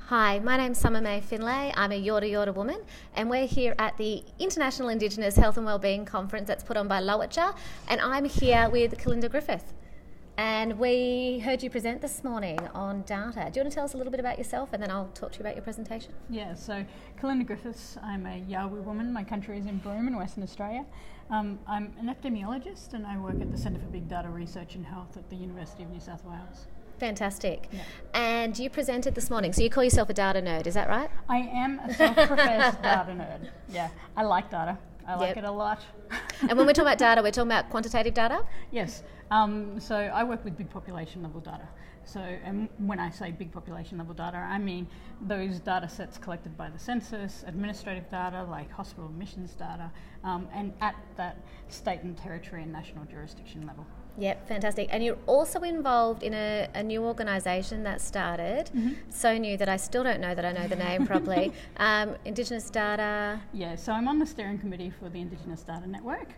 Hi, my name's Summer May Finlay. I'm a Yorta Yorta woman, and we're here at the International Indigenous Health and Wellbeing Conference that's put on by Lowitja, and I'm here with Kalinda Griffith. And we heard you present this morning on data. Do you want to tell us a little bit about yourself, and then I'll talk to you about your presentation? Yeah, so Kalinda Griffiths, I'm a Yawuru woman. My country is in Broome in Western Australia. I'm an epidemiologist, and I work at the Centre for Big Data Research and Health at the University of New South Wales. Fantastic. Yeah. And you presented this morning, so you call yourself a data nerd, is that right? I am a self-professed data nerd. Yeah, I like data. I like it a lot. And when we talk about data, we're talking about quantitative data? Yes. So I work with big population level data. So, and when I say big population level data, I mean those data sets collected by the census, administrative data like hospital admissions data, and at that state and territory and national jurisdiction level. Yep, fantastic. And you're also involved in a new organisation that started, so new that I still don't know that I know the name properly, Indigenous Data... Yeah, so I'm on the steering committee for the Indigenous Data Network.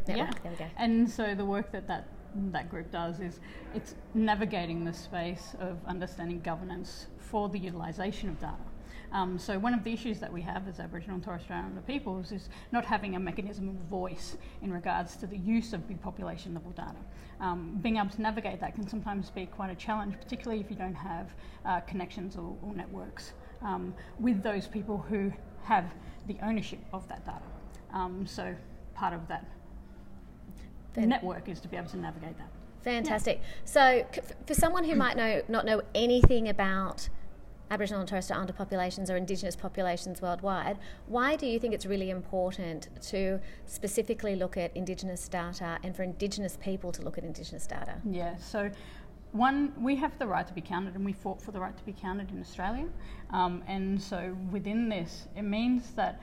Yeah, there we go. And so the work that group does is it's navigating the space of understanding governance for the utilisation of data. So one of the issues that we have as Aboriginal and Torres Strait Islander peoples is not having a mechanism of voice in regards to the use of big population level data. Being able to navigate that can sometimes be quite a challenge, particularly if you don't have connections or networks with those people who have the ownership of that data. So part of that network is to be able to navigate that. Fantastic. Yeah. So for someone who might not know anything about Aboriginal and Torres Strait Islander populations or Indigenous populations worldwide, why do you think it's really important to specifically look at Indigenous data and for Indigenous people to look at Indigenous data? Yeah, so one, we have the right to be counted, and we fought for the right to be counted in Australia. And so within this, it means that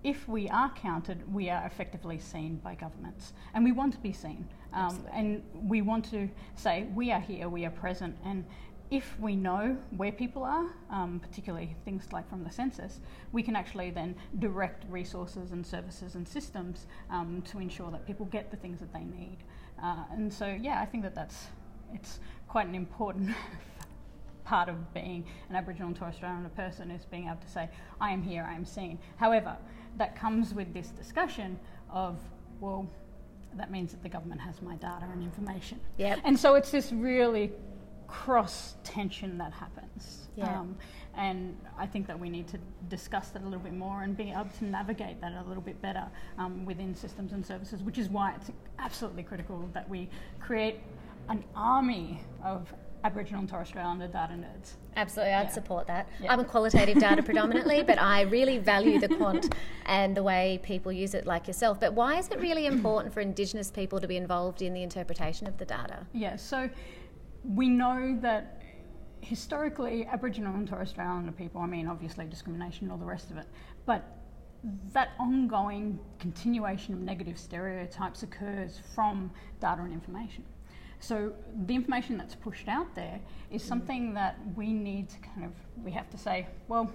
if we are counted, we are effectively seen by governments, and we want to be seen. And we want to say, we are here, we are present, and if we know where people are, particularly things like from the census, we can actually then direct resources and services and systems to ensure that people get the things that they need. And so, yeah, I think it's quite an important part of being an Aboriginal and Torres Strait Islander person, is being able to say, I am here, I am seen. However, that comes with this discussion of, well, that means that the government has my data and information. Yep. And so it's this really cross tension that happens. Yeah. And I think that we need to discuss that a little bit more and be able to navigate that a little bit better within systems and services, which is why it's absolutely critical that we create an army of Aboriginal and Torres Strait Islander data nerds. Absolutely, I'd support that. Yeah. I'm a qualitative data predominantly, but I really value the quant and the way people use it, like yourself. But why is it really important for Indigenous people to be involved in the interpretation of the data? Yeah, so we know that historically Aboriginal and Torres Strait Islander people, I mean obviously discrimination and all the rest of it, but that ongoing continuation of negative stereotypes occurs from data and information. So the information that's pushed out there is something that we need to we have to say, well,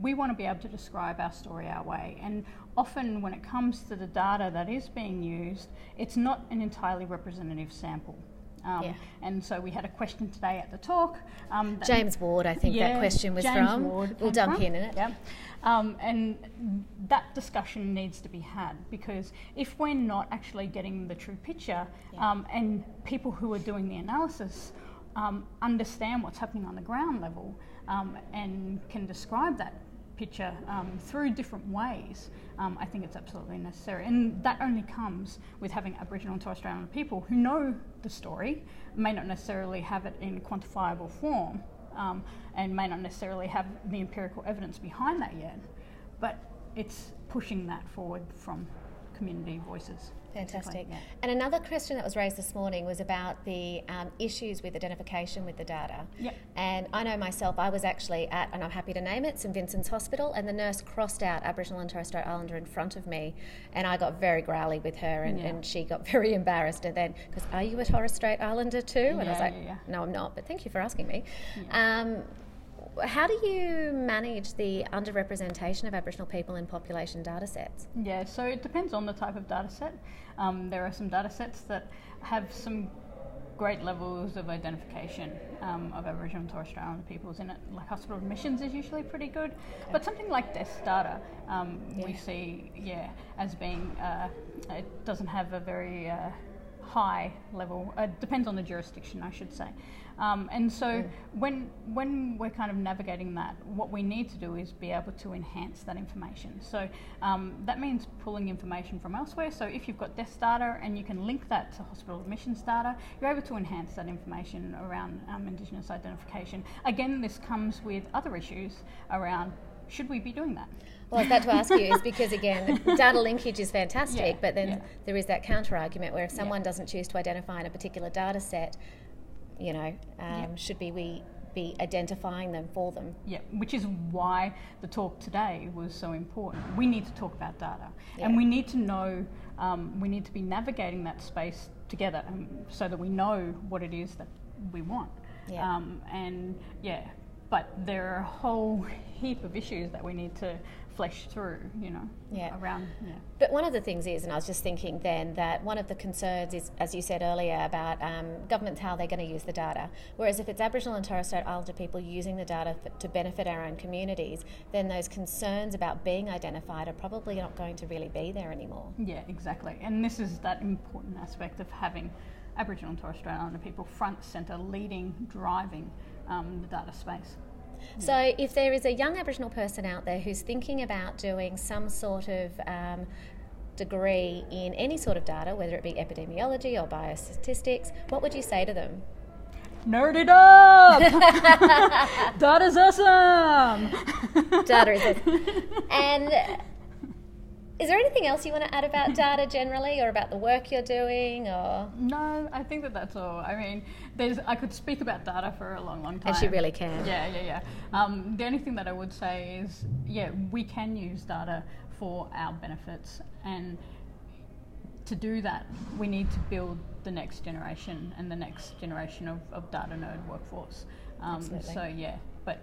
we want to be able to describe our story our way. And often when it comes to the data that is being used, it's not an entirely representative sample. And so we had a question today at the talk. James Ward, I think that question was James from. Ward we'll dump in it. Yeah. And that discussion needs to be had, because if we're not actually getting the true picture, and people who are doing the analysis understand what's happening on the ground level and can describe that picture through different ways, I think it's absolutely necessary. And that only comes with having Aboriginal and Torres Strait Islander people who know the story, may not necessarily have it in quantifiable form, and may not necessarily have the empirical evidence behind that yet, but it's pushing that forward from community voices. Fantastic. Yeah. And another question that was raised this morning was about the issues with identification with the data. Yep. And I know myself, I was actually at, and I'm happy to name it, St Vincent's Hospital, and the nurse crossed out Aboriginal and Torres Strait Islander in front of me, and I got very growly with her, and she got very embarrassed, and then, because, are you a Torres Strait Islander too? And I was like, no, I'm not, but thank you for asking me. Yeah. How do you manage the underrepresentation of Aboriginal people in population data sets? Yeah, so it depends on the type of data set. There are some data sets that have some great levels of identification of Aboriginal and Torres Strait Islander peoples in it. Like hospital admissions is usually pretty good, but something like death data we see, as being it doesn't have a very high level. It depends on the jurisdiction, I should say. And so when we're kind of navigating that, what we need to do is be able to enhance that information. So that means pulling information from elsewhere. So if you've got death data and you can link that to hospital admissions data, you're able to enhance that information around Indigenous identification. Again, this comes with other issues around, should we be doing that? Well, I was about to ask you, is because, again, data linkage is fantastic, but then there is that counter-argument where if someone doesn't choose to identify in a particular data set, should we be identifying them for them? Yeah, which is why the talk today was so important. We need to talk about data, and we need to know, we need to be navigating that space together so that we know what it is that we want. But there are a whole heap of issues that we need to flesh through, around. Yeah. But one of the things is, and I was just thinking then, that one of the concerns is, as you said earlier, about governments, how they're going to use the data. Whereas if it's Aboriginal and Torres Strait Islander people using the data to benefit our own communities, then those concerns about being identified are probably not going to really be there anymore. Yeah, exactly. And this is that important aspect of having Aboriginal and Torres Strait Islander people front, centre, leading, driving the data space. So if there is a young Aboriginal person out there who's thinking about doing some sort of degree in any sort of data, whether it be epidemiology or biostatistics, what would you say to them? Nerd it up! Data's awesome! Data is awesome. And is there anything else you want to add about data generally, or about the work you're doing, or? No, I think that's all. I mean, I could speak about data for a long, long time. And she really can. Yeah. The only thing that I would say is, we can use data for our benefits, and to do that, we need to build the next generation and the next generation of data nerd workforce. Absolutely. But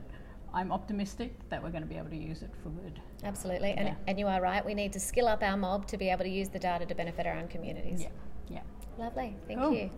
I'm optimistic that we're going to be able to use it for good. Absolutely, and you are right. We need to skill up our mob to be able to use the data to benefit our own communities. Yeah. Lovely, thank you.